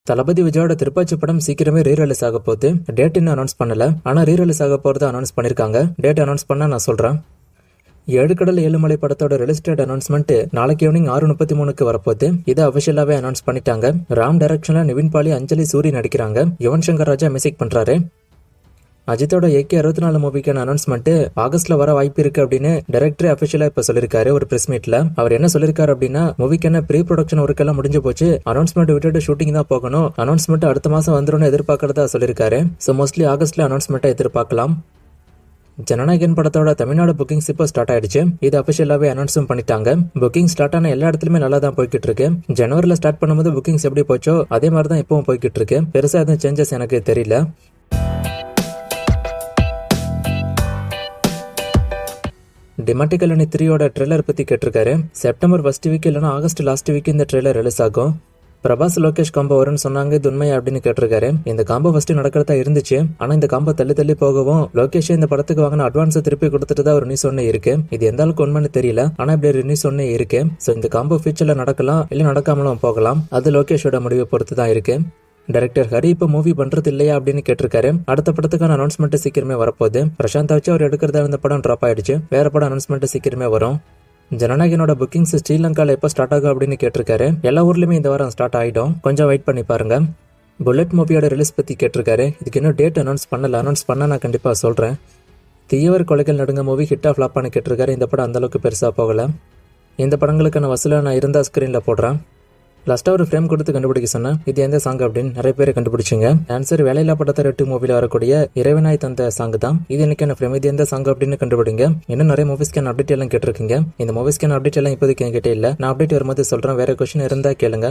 தளபதி விஜயோட திருப்பாச்சி படம் சீக்கிரமே ரீரிலீஸ் ஆக போகுது. டேட் இன்னும் அனௌன்ஸ் பண்ணல, ஆனா ரீரிலீஸ் ஆக போறதை அனௌன்ஸ் பண்ணிருக்காங்க. டேட் அனௌன்ஸ் பண்ணா நான் சொல்றேன். 7 கடல் 7 மலை படத்தோட ரிலீஸ் டேட் அனௌன்ஸ்மெண்ட் நாளைக்கு ஈவினிங் 6:33 வரப்போகுது. இதை அபிஷியலாவே அனௌன்ஸ் பண்ணிட்டாங்க. ராம் டைரக்ஷன்ல நிவின் பாலி, அஞ்சலி சூரி நடிக்கிறாங்க. யுவன் சங்கர் ராஜா மியூசிக் பண்றாரு. அஜித்தோட AK-64 மூவிக்கான அனௌன்ஸ்மெண்ட் ஆகஸ்ட்ல வர வாய்ப்பு இருக்கு அப்படின்னு டைரக்டர் அபிஷியலா இப்ப சொல்லிருக்காரு ஒரு பிரஸ் மீட்ல. அவர் என்ன சொல்லிருக்காரு அப்படின்னா, மூவிக்கான ப்ரீ ப்ரொடக்ஷன் ஒர்க் எல்லாம் முடிஞ்சு போச்சு, அனௌன்ஸ்மெண்ட் விட்டுட்டு ஷூட்டிங் தான் போகணும், அனௌன்ஸ்மெண்ட் அடுத்த மாசம் வந்துடும் எதிர்பார்க்கறதா சொல்லிருக்காரு. சோ மோஸ்ட்லி ஆகஸ்ட்ல அனௌன்ஸ்மெண்ட் எதிர்பார்க்கலாம். ஜனநாயகன் படத்தோட தமிழ்நாடு புக்கிங்ஸ் இப்போ ஸ்டார்ட் ஆயிடுச்சு. இது அபிஷியலாவே அனௌன்ஸும் பண்ணிட்டாங்க. புக்கிங் ஸ்டார்ட் ஆன எல்லா இடத்துலயுமே நல்லா தான் போய்கிட்டு இருக்கு. ஜனவரில ஸ்டார்ட் பண்ணும்போது புக்கிங்ஸ் எப்படி போச்சோ அதே மாதிரி தான் இப்பவும் போய்கிட்டு இருக்கு. பெருசா எதுவும் சேஞ்சஸ் எனக்கு தெரியல. டிமாண்டி கல்யாணி 3யோட ட்ரெய்லர் பத்தி கேட்டிருக்காரு. செப்டம்பர் ஃபர்ஸ்ட் வீக் இல்லைன்னா ஆகஸ்ட் லாஸ்ட் வீக் இந்த ட்ரெய்லர் ரிலீஸ் ஆகும். பிரபாஸ் லோகேஷ் காம்போ வரும்னு சொன்னாங்க, இது உண்மையா அப்படின்னு கேட்டிருக்காரு. இந்த காம்போ ஃபர்ஸ்ட் நடக்கிறதா இருந்துச்சு, ஆனா இந்த காம்போ தள்ளி போகவும் லோகேஷ் இந்த படத்துக்கு வாங்கின அட்வான்ஸ் திருப்பி கொடுத்துட்டு தான் ஒரு நியூஸ் ஒண்ணு இருக்கு. இது எந்த அளவுக்கு உண்மைன்னு தெரியல, ஆனா இப்படி ஒரு நியூஸ் ஒண்ணு இருக்கு. சோ இந்த காம்போ ஃபியூச்சர்ல நடக்கலாம் இல்ல நடக்காமலும் போகலாம். அது லோகேஷோட முடிவை பொறுத்து தான் இருக்கு. டைரக்டர் ஹரி இப்ப மூவி பண்றது இல்லையா அப்படின்னு கேட்டிருக்காரு. அடுத்த படத்துக்கான அனௌன்ஸ்மெண்ட் சீக்கிரமே வரப்போகுது. பிரசாந்த் வச்சு அவர் எடுக்கிறதா இருந்த படம் டிராப் ஆயிடுச்சு. வேற படம் அனௌன்ஸ்மெண்ட் சீக்கிரமே வரும். ஜனநாயகனோட புக்கிங்ஸ் ஸ்ரீலங்கால எப்ப ஸ்டார்ட் ஆகும் அப்படின்னு கேட்டிருக்காரு. எல்லா ஊர்லயுமே இந்த வாரம் ஸ்டார்ட் ஆயிடும், கொஞ்சம் வெயிட் பண்ணி பாருங்க. புல்லட் மூவியோட ரிலீஸ் பத்தி கேட்டிருக்காரு. இதுக்கு இன்னும் டேட் அனௌன்ஸ் பண்ணல, அனௌன்ஸ் பண்ண நான் கண்டிப்பா சொல்றேன். தீயவர் கொலைகள் நடுங்க மூவி ஹிட்டா ஃபிளாப்பான்னு கேட்டிருக்காரு. இந்த படம் அந்த அளவுக்கு பெருசா போகல. இந்த படங்களுக்கான வசூலை நான் இருந்தா ஸ்கிரீன்ல போடுறேன். லாஸ்டா ஒரு ஃப்ரேம் கொடுத்து கண்டுபிடிக்க சொன்னேன், இது எந்த சாங் அப்படின்னு நிறைய பேர் கண்டுபிடிச்சிங்க. ஆன்சர் வேலையில்லா படத்தை 2 மூவில வரக்கூடிய இறைவனாய் தந்த சாங் தான். இது இன்னைக்கான ஃப்ரேம், இது எந்த சாங் அப்படின்னு கண்டுபிடிங்க. இன்னும் நிறைய மூவிஸ்க்கான அப்டேட் எல்லாம் கேட்டிருக்கீங்க. இந்த மூவிஸ்க்கான அப்டேட் எல்லாம் இப்போதைக்கு என்கிட்ட இல்ல, நான் அப்டேட் வரும்போது சொல்றேன். வேற கொஸ்டின் இருந்தா கேளுங்க.